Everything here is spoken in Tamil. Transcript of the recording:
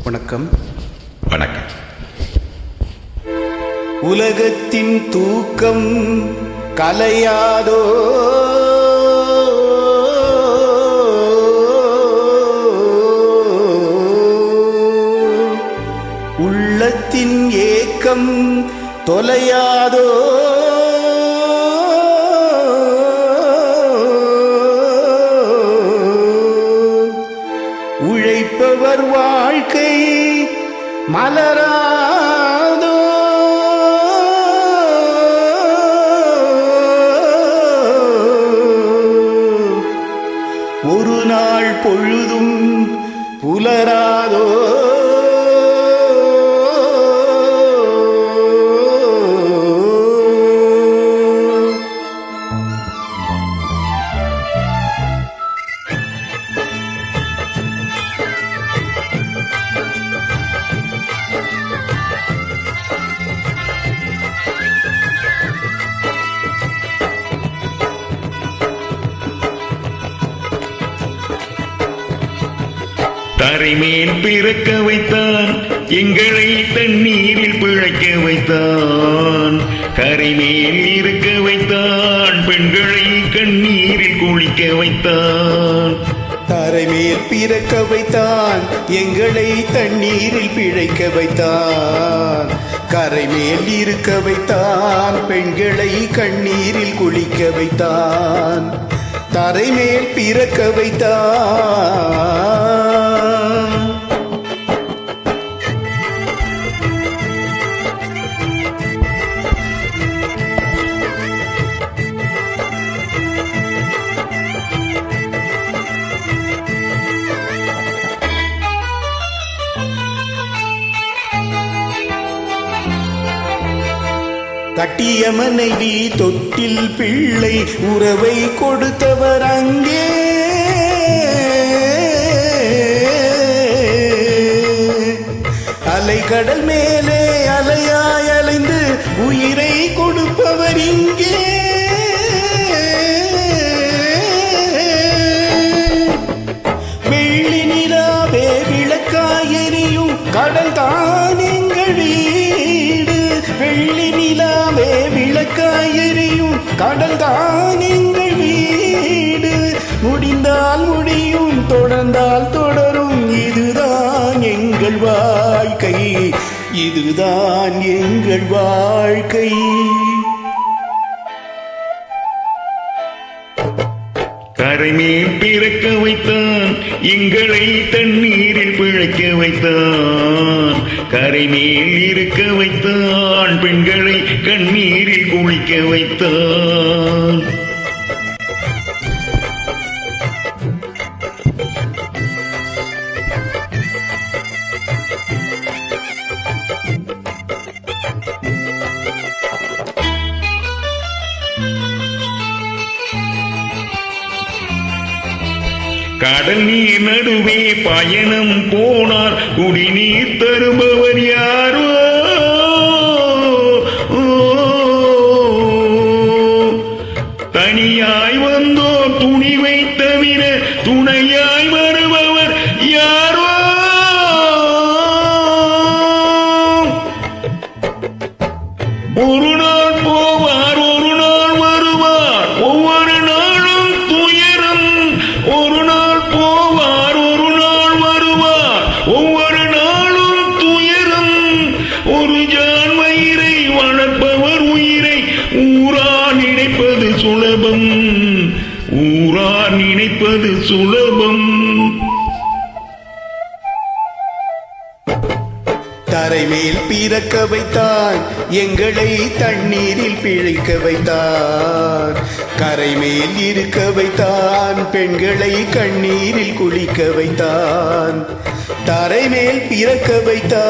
வணக்கம். வணக்கம். உலகத்தின் தூக்கம் கலையாதோ, உள்ளத்தின் ஏக்கம் தொலையாதோ, உழைப்பவர் வாழ்க்கை மலராதோ, ஒரு நாள் பொழுதும் புலராதோ, தரைமேல் பிறக்க வைத்தான், எங்களை தண்ணீரில் பிழைக்க வைத்தான். கரைமேல் இருக்க வைத்தான், பெண்களை கண்ணீரில் குளிக்க வைத்தான். தரைமேல் பிறக்க வைத்தான், எங்களை தண்ணீரில் பிழைக்க வைத்தான். கரைமேல் இருக்க வைத்தான், பெண்களை கண்ணீரில் குளிக்க வைத்தான். தரைமேல் பிறக்க வைத்தான். கட்டிய மனைவி தொட்டில் பிள்ளை உறவை கொடுத்தவர் அங்கே, அலைக்கடல் மேலே அலையாய் அலைந்து உயிரை கொடுப்பவர் இங்கே. வெள்ளி நிலாவே விளக்காய் எரியும் கடல் தான் எங்கள் வீடு. வெள்ளி நிலாவே விளக்காய் எரியும் கடல் தான் எங்கள் வீடு. முடிந்தால் முடியும், தொடர்ந்தால் தொடரும், இதுதான் எங்கள் வாழ்க்கை, இதுதான் எங்கள் வாழ்க்கை. கரைமேல் பிறக்க வைத்தான், எங்களை தண்ணீரில் பிழைக்க வைத்தான். கரைமேல் இருக்க வைத்தான், பெண்களை கண்ணீரில் குளிக்க வைத்தான். கடல் நீர் நடுவே பயணம் போனார், குடிநீர் தருபவர் யாரோ. தனியாய் வந்தோர் துணிவை தவிர துணையாய் வருபவர் யாரோ. ஒரு நாள் போவார், ஒரு நாள் வருவார், ஒவ்வொரு நாளும் துயரம். ஒரு நாள் போவார், ஒரு நாள் வருவார், ஒவ்வொரு நாளும் துயரம். ஒரு ஜான் மயிரை வளர்ப்பவர் உயிரை ஊரார் நினைப்பது சுலபம், ஊரார் நினைப்பது சுலபம். தரைமேல் பிறக்க வைத்தான், எங்களை தண்ணீரில் பிழைக்க வைத்தான். கரைமேல் இருக்க வைத்தான், பெண்களை கண்ணீரில் குளிக்க வைத்தான். தரைமேல் பிறக்க வைத்தான்.